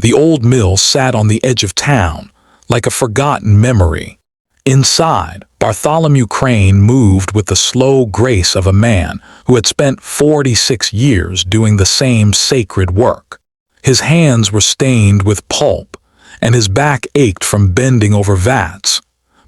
The old mill sat on the edge of town, like a forgotten memory. Inside, Bartholomew Crane moved with the slow grace of a man who had spent 46 years doing the same sacred work. His hands were stained with pulp, and his back ached from bending over vats.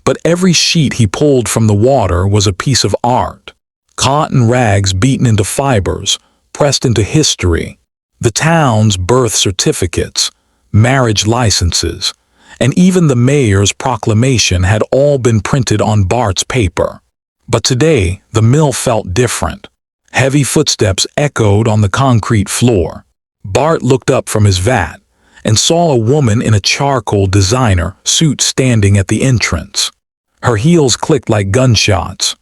But every sheet he pulled from the water was a piece of art. Cotton rags beaten into fibers, pressed into history. The town's birth certificates, marriage licenses, and even the mayor's proclamation had all been printed on Bart's paper. But today, the mill felt different. Heavy footsteps echoed on the concrete floor. Bart looked up from his vat and saw a woman in a charcoal designer suit standing at the entrance. Her heels clicked like gunshots.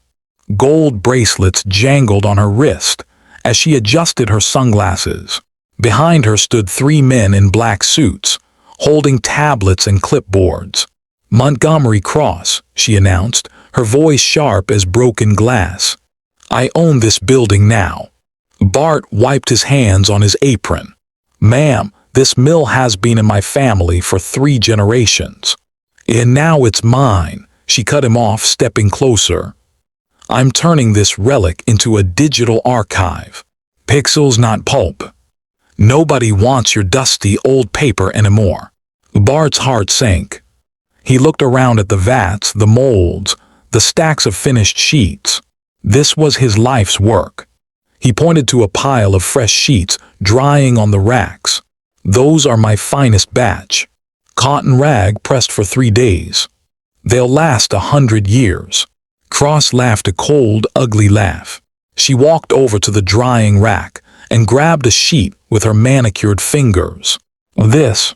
Gold bracelets jangled on her wrist as she adjusted her sunglasses. Behind her stood 3 men in black suits, holding tablets and clipboards. "Montgomery Cross," she announced, her voice sharp as broken glass. "I own this building now." Bart wiped his hands on his apron. "Ma'am, this mill has been in my family for 3 generations. And now it's mine," she cut him off, stepping closer. "I'm turning this relic into a digital archive. Pixels, not pulp. Nobody wants your dusty old paper anymore." Bart's heart sank. He looked around at the vats, the molds, the stacks of finished sheets. This was his life's work. He pointed to a pile of fresh sheets drying on the racks. "Those are my finest batch. Cotton rag pressed for 3 days. They'll last 100 years." Cross laughed a cold, ugly laugh. She walked over to the drying rack and grabbed a sheet with her manicured fingers. "This,"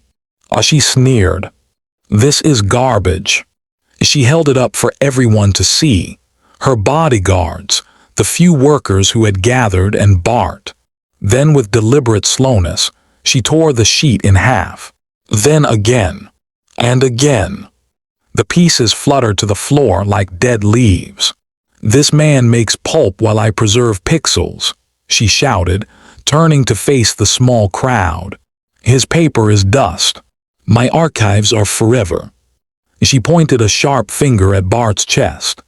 she sneered, "this is garbage." She held it up for everyone to see. Her bodyguards, the few workers who had gathered, and Bart. Then with deliberate slowness, she tore the sheet in half. Then again, and again. The pieces fluttered to the floor like dead leaves. "This man makes pulp while I preserve pixels," she shouted, turning to face the small crowd. "His paper is dust. My archives are forever." She pointed a sharp finger at Bart's chest.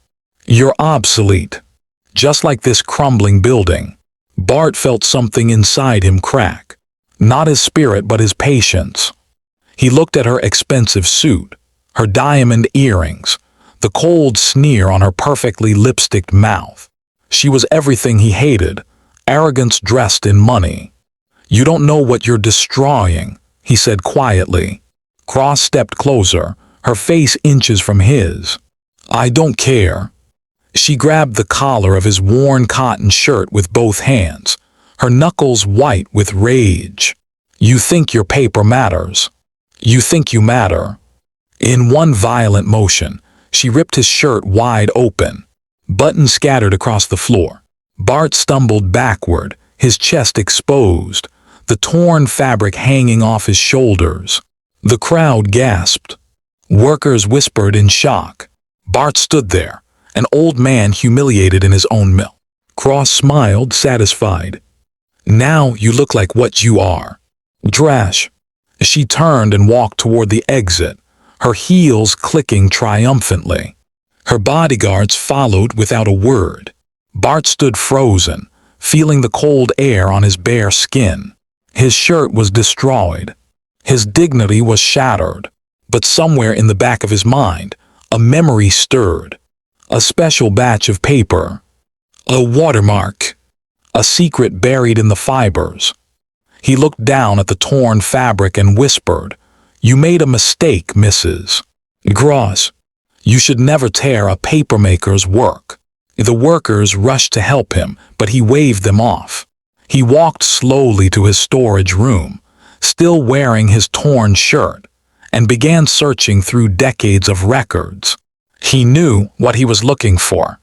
"You're obsolete. Just like this crumbling building." Bart felt something inside him crack. Not his spirit, but his patience. He looked at her expensive suit, her diamond earrings, the cold sneer on her perfectly lipsticked mouth. She was everything he hated, arrogance dressed in money. "You don't know what you're destroying," he said quietly. Cross stepped closer, her face inches from his. "I don't care." She grabbed the collar of his worn cotton shirt with both hands, her knuckles white with rage. "You think your paper matters. You think you matter." In one violent motion, she ripped his shirt wide open. Buttons scattered across the floor. Bart stumbled backward, his chest exposed, the torn fabric hanging off his shoulders. The crowd gasped. Workers whispered in shock. Bart stood there, an old man humiliated in his own mill. Cross smiled, satisfied. "Now you look like what you are. Trash." She turned and walked toward the exit, her heels clicking triumphantly. Her bodyguards followed without a word. Bart stood frozen, feeling the cold air on his bare skin. His shirt was destroyed. His dignity was shattered. But somewhere in the back of his mind, a memory stirred. A special batch of paper. A watermark. A secret buried in the fibers. He looked down at the torn fabric and whispered, "You made a mistake, Mrs. Cross. You should never tear a papermaker's work." The workers rushed to help him, but he waved them off. He walked slowly to his storage room, still wearing his torn shirt, and began searching through decades of records. He knew what he was looking for,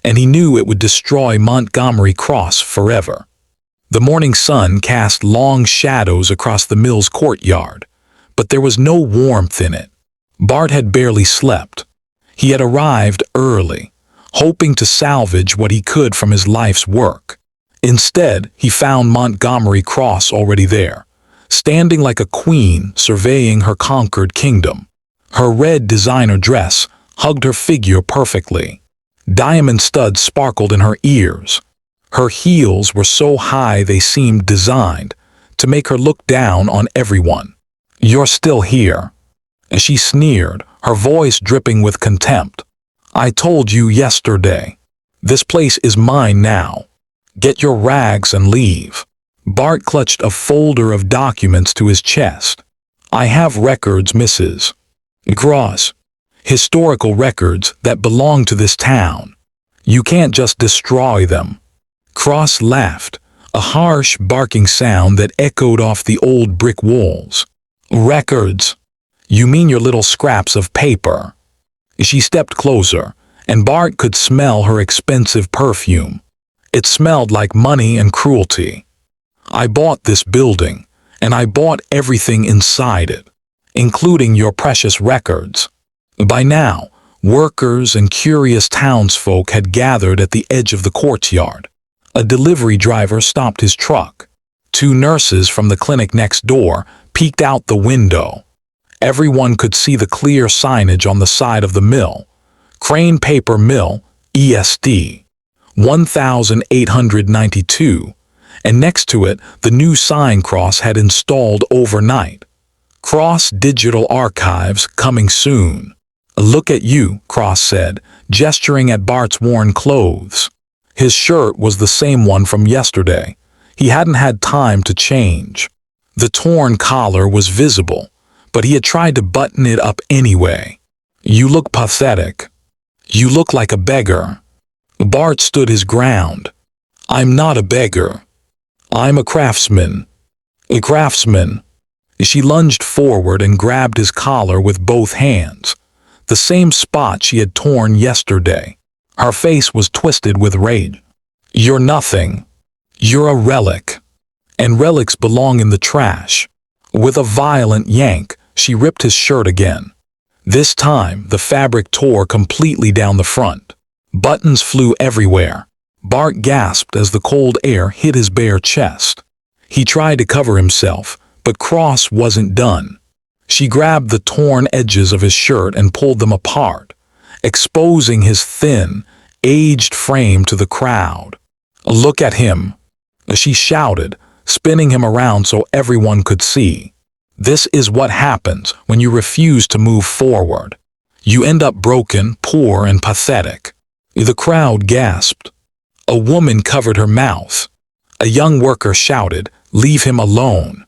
and he knew it would destroy Montgomery Cross forever. The morning sun cast long shadows across the mill's courtyard, but there was no warmth in it. Bart had barely slept. He had arrived early, hoping to salvage what he could from his life's work. Instead, he found Montgomery Cross already there, standing like a queen surveying her conquered kingdom. Her red designer dress hugged her figure perfectly. Diamond studs sparkled in her ears. Her heels were so high they seemed designed to make her look down on everyone. "You're still here," and she sneered, her voice dripping with contempt. "I told you yesterday. This place is mine now. Get your rags and leave." Bart clutched a folder of documents to his chest. "I have records, Mrs. Cross. Historical records that belong to this town. You can't just destroy them." Cross laughed, a harsh barking sound that echoed off the old brick walls. "Records? You mean your little scraps of paper?" She stepped closer, and Bart could smell her expensive perfume. It smelled like money and cruelty. "I bought this building, and I bought everything inside it, including your precious records." By now, workers and curious townsfolk had gathered at the edge of the courtyard. A delivery driver stopped his truck. Two nurses from the clinic next door peeked out the window. Everyone could see the clear signage on the side of the mill. Crane Paper Mill, ESD, 1892, and next to it the new sign Cross had installed overnight. "Cross Digital Archives coming soon." "Look at you," Cross said, gesturing at Bart's worn clothes. His shirt was the same one from yesterday. He hadn't had time to change. The torn collar was visible, but he had tried to button it up anyway. "You look pathetic. You look like a beggar." Bart stood his ground. "I'm not a beggar. I'm a craftsman." "A craftsman." She lunged forward and grabbed his collar with both hands, the same spot she had torn yesterday. Her face was twisted with rage. "You're nothing. You're a relic, and relics belong in the trash." With a violent yank, she ripped his shirt again. This time, the fabric tore completely down the front. Buttons flew everywhere. Bart gasped as the cold air hit his bare chest. He tried to cover himself, but Cross wasn't done. She grabbed the torn edges of his shirt and pulled them apart, exposing his thin, aged frame to the crowd. "Look at him," she shouted, spinning him around so everyone could see. "This is what happens when you refuse to move forward. You end up broken, poor, and pathetic." The crowd gasped. A woman covered her mouth. A young worker shouted, "Leave him alone."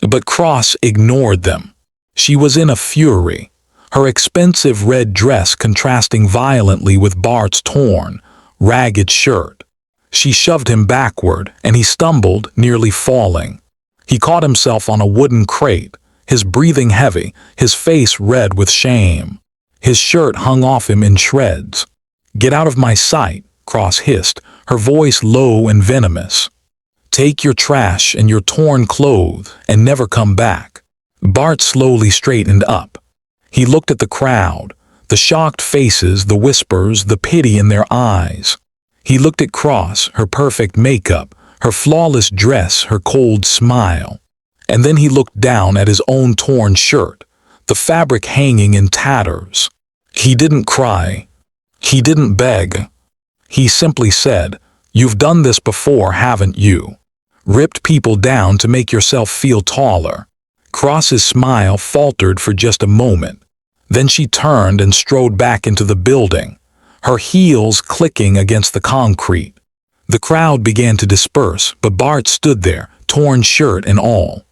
But Cross ignored them. She was in a fury, her expensive red dress contrasting violently with Bart's torn, ragged shirt. She shoved him backward, and he stumbled, nearly falling. He caught himself on a wooden crate, his breathing heavy, his face red with shame. His shirt hung off him in shreds. "Get out of my sight," Cross hissed, her voice low and venomous. "Take your trash and your torn clothes and never come back." Bart slowly straightened up. He looked at the crowd, the shocked faces, the whispers, the pity in their eyes. He looked at Cross, her perfect makeup, her flawless dress, her cold smile. And then he looked down at his own torn shirt, the fabric hanging in tatters. He didn't cry. He didn't beg. He simply said, "You've done this before, haven't you? Ripped people down to make yourself feel taller." Cross's smile faltered for just a moment. Then she turned and strode back into the building, her heels clicking against the concrete. The crowd began to disperse, but Bart stood there, torn shirt and all.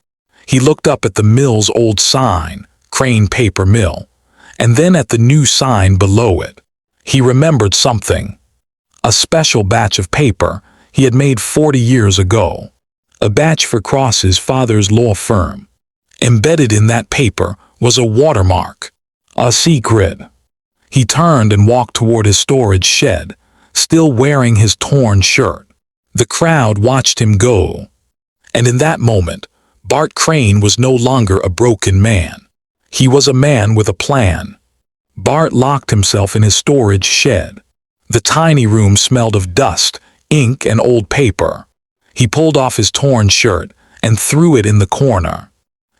He looked up at the mill's old sign, Crane Paper Mill, and then at the new sign below it. He remembered something. A special batch of paper he had made 40 years ago. A batch for Cross's father's law firm. Embedded in that paper was a watermark. A secret. He turned and walked toward his storage shed, still wearing his torn shirt. The crowd watched him go. And in that moment, Bart Crane was no longer a broken man. He was a man with a plan. Bart locked himself in his storage shed. The tiny room smelled of dust, ink, and old paper. He pulled off his torn shirt and threw it in the corner.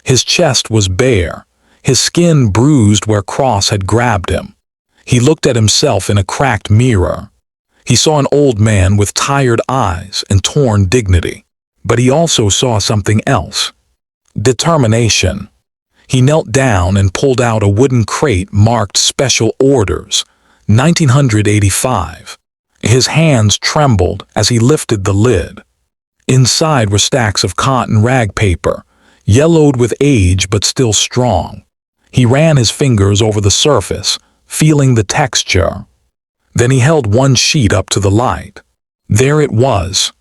His chest was bare, his skin bruised where Cross had grabbed him. He looked at himself in a cracked mirror. He saw an old man with tired eyes and torn dignity, but he also saw something else. Determination. He knelt down and pulled out a wooden crate marked Special Orders, 1985. His hands trembled as he lifted the lid. Inside were stacks of cotton rag paper, yellowed with age but still strong. He ran his fingers over the surface, feeling the texture. Then he held one sheet up to the light. There it was.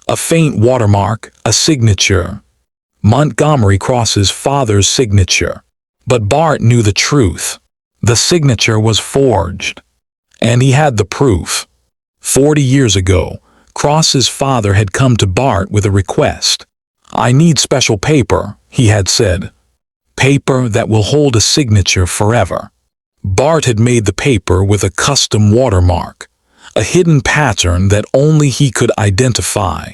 A faint watermark, a signature. Montgomery Cross's father's signature. But Bart knew the truth. The signature was forged. And he had the proof. 40 years ago, Cross's father had come to Bart with a request. "I need special paper," he had said. "Paper that will hold a signature forever." Bart had made the paper with a custom watermark, a hidden pattern that only he could identify.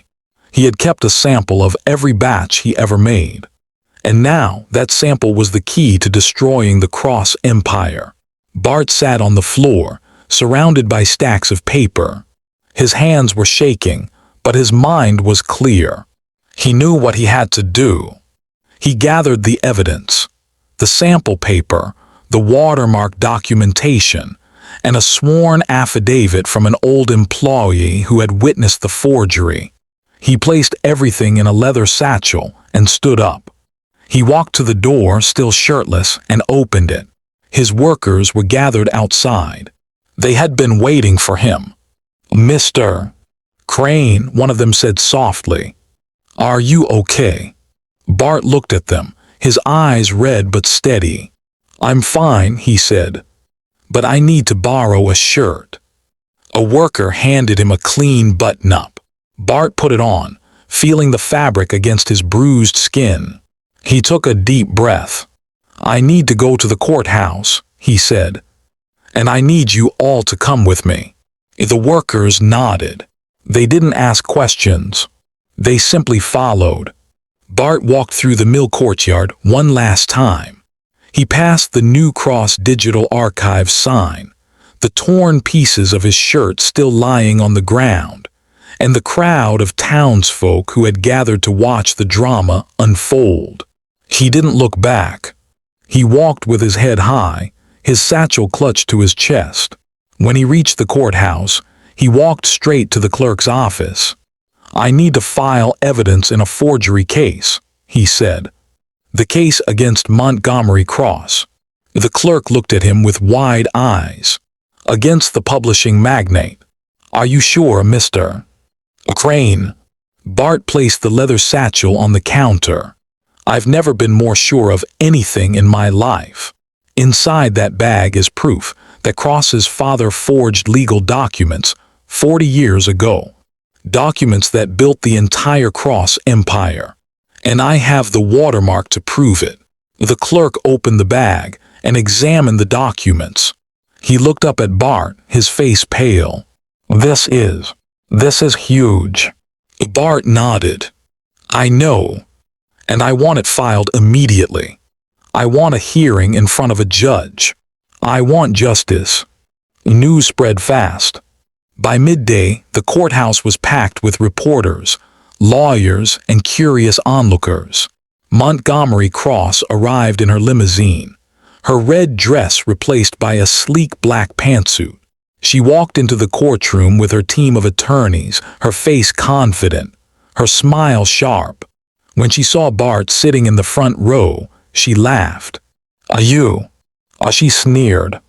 He had kept a sample of every batch he ever made. And now that sample was the key to destroying the Cross Empire. Bart sat on the floor, surrounded by stacks of paper. His hands were shaking, but his mind was clear. He knew what he had to do. He gathered the evidence, the sample paper, the watermark documentation, and a sworn affidavit from an old employee who had witnessed the forgery. He placed everything in a leather satchel and stood up. He walked to the door, still shirtless, and opened it. His workers were gathered outside. They had been waiting for him. "Mr. Crane," one of them said softly. "Are you okay?" Bart looked at them, his eyes red but steady. "I'm fine," he said. "But I need to borrow a shirt." A worker handed him a clean button-up. Bart put it on, feeling the fabric against his bruised skin. He took a deep breath. "I need to go to the courthouse," he said. "And I need you all to come with me." The workers nodded. They didn't ask questions. They simply followed. Bart walked through the mill courtyard one last time. He passed the New Cross Digital Archive sign, the torn pieces of his shirt still lying on the ground, and the crowd of townsfolk who had gathered to watch the drama unfold. He didn't look back. He walked with his head high, his satchel clutched to his chest. When he reached the courthouse, he walked straight to the clerk's office. "I need to file evidence in a forgery case," he said. "The case against Montgomery Cross." The clerk looked at him with wide eyes. "Against the publishing magnate. Are you sure, Mr. Crane?" Bart placed the leather satchel on the counter. "I've never been more sure of anything in my life. Inside that bag is proof that Cross's father forged legal documents 40 years ago. Documents that built the entire Cross Empire. And I have the watermark to prove it." The clerk opened the bag and examined the documents. He looked up at Bart, his face pale. This is huge." Bart nodded. "I know. And I want it filed immediately. I want a hearing in front of a judge. I want justice." News spread fast. By midday, the courthouse was packed with reporters, lawyers, and curious onlookers. Montgomery Cross arrived in her limousine, her red dress replaced by a sleek black pantsuit. She walked into the courtroom with her team of attorneys, her face confident, her smile sharp. When she saw Bart sitting in the front row, she laughed. She sneered.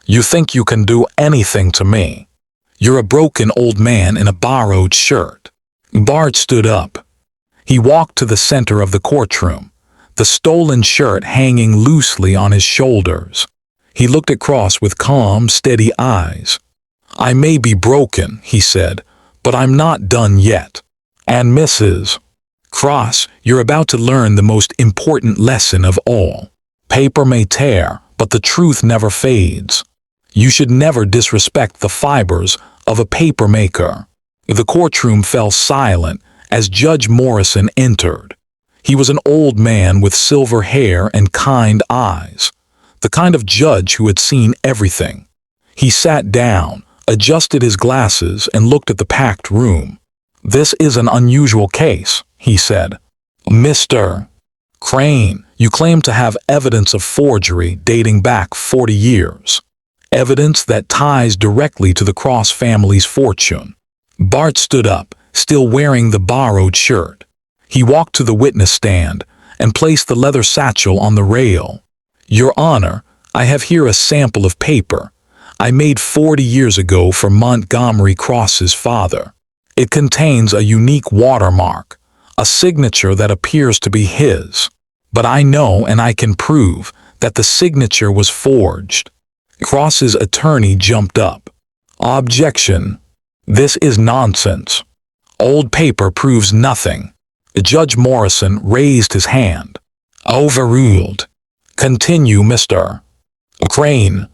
"You think you can do anything to me? You're a broken old man in a borrowed shirt." Bart stood up. He walked to the center of the courtroom, the stolen shirt hanging loosely on his shoulders. He looked at Cross with calm, steady eyes. "I may be broken," he said, "but I'm not done yet. And Mrs. Cross, you're about to learn the most important lesson of all. Paper may tear, but the truth never fades. You should never disrespect the fibers of a papermaker." The courtroom fell silent as Judge Morrison entered. He was an old man with silver hair and kind eyes, the kind of judge who had seen everything. He sat down, adjusted his glasses, and looked at the packed room. "This is an unusual case," he said. "Mr. Crane, you claim to have evidence of forgery dating back 40 years. Evidence that ties directly to the Cross family's fortune." Bart stood up, still wearing the borrowed shirt. He walked to the witness stand and placed the leather satchel on the rail. "Your Honor, I have here a sample of paper I made 40 years ago for Montgomery Cross's father. It contains a unique watermark, a signature that appears to be his. But I know and I can prove that the signature was forged." Cross's attorney jumped up. "Objection. This is nonsense. Old paper proves nothing." Judge Morrison raised his hand. "Overruled. Continue, Mr. Crane."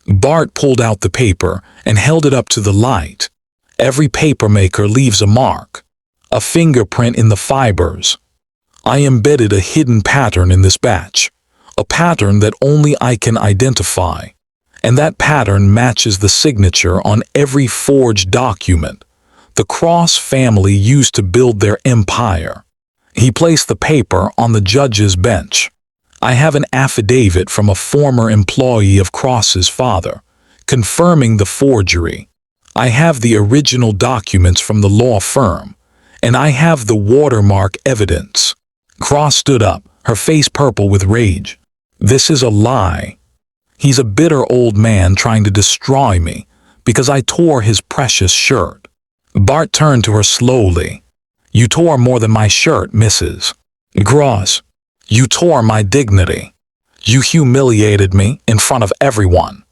Bart pulled out the paper and held it up to the light. "Every papermaker leaves a mark, a fingerprint in the fibers. I embedded a hidden pattern in this batch, a pattern that only I can identify. And that pattern matches the signature on every forged document the Cross family used to build their empire." He placed the paper on the judge's bench. "I have an affidavit from a former employee of Cross's father, confirming the forgery. I have the original documents from the law firm, and I have the watermark evidence." Cross stood up, her face purple with rage. "This is a lie. He's a bitter old man trying to destroy me because I tore his precious shirt." Bart turned to her slowly. "You tore more than my shirt, Mrs. Cross. You tore my dignity. You humiliated me in front of everyone.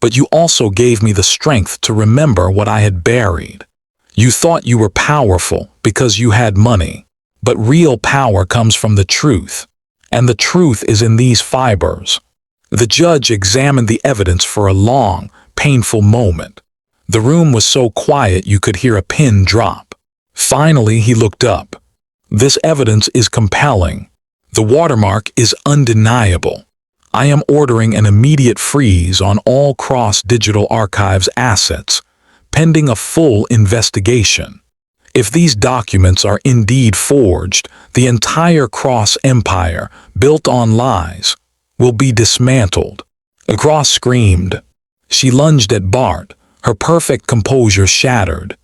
But you also gave me the strength to remember what I had buried. You thought you were powerful because you had money. But real power comes from the truth. And the truth is in these fibers." The judge examined the evidence for a long, painful moment. The room was so quiet you could hear a pin drop. Finally, he looked up. "This evidence is compelling. The watermark is undeniable. I am ordering an immediate freeze on all Cross Digital Archives assets, pending a full investigation. If these documents are indeed forged, the entire Cross empire, built on lies, will be dismantled." Cross screamed. She lunged at Bart, her perfect composure shattered.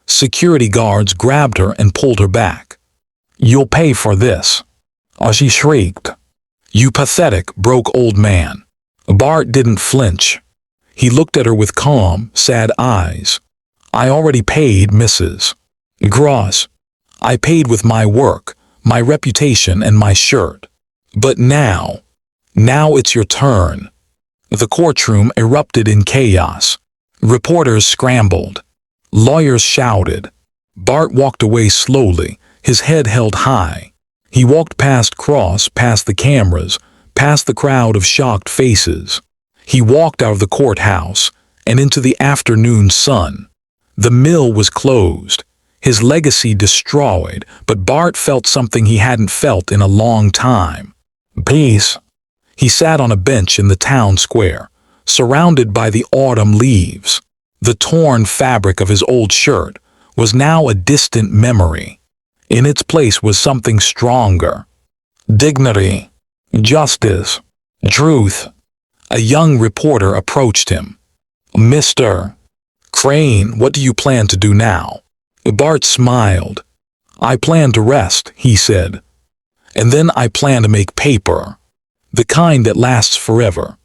Security guards grabbed her and pulled her back. "You'll pay for this," she shrieked. "You pathetic, broke old man." Bart didn't flinch. He looked at her with calm, sad eyes. "I already paid, Mrs. Cross. I paid with my work, my reputation, and my shirt. But now it's your turn." The courtroom erupted in chaos. Reporters scrambled. Lawyers shouted. Bart walked away slowly, his head held high. He walked past Cross, past the cameras, past the crowd of shocked faces. He walked out of the courthouse and into the afternoon sun. The mill was closed, his legacy destroyed, but Bart felt something he hadn't felt in a long time. Peace. He sat on a bench in the town square, surrounded by the autumn leaves. The torn fabric of his old shirt was now a distant memory. In its place was something stronger. Dignity, justice, truth. A young reporter approached him. "Mr. Crane, what do you plan to do now?" Bart smiled. "I plan to rest," he said. "And then I plan to make paper. The kind that lasts forever.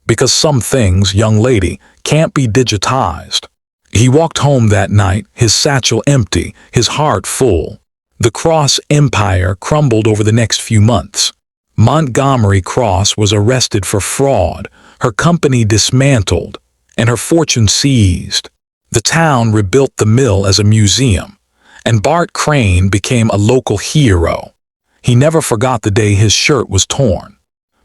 Because some things, young lady, can't be digitized." He walked home that night, his satchel empty, his heart full. The Cross empire crumbled over the next few months. Montgomery Cross was arrested for fraud, her company dismantled, and her fortune seized. The town rebuilt the mill as a museum, and Bart Crane became a local hero. He never forgot the day his shirt was torn.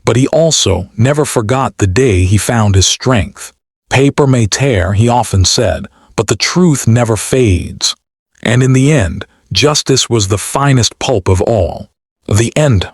But he also never forgot the day he found his strength. Paper may tear, he often said, but the truth never fades. And in the end, justice was the finest pulp of all. The end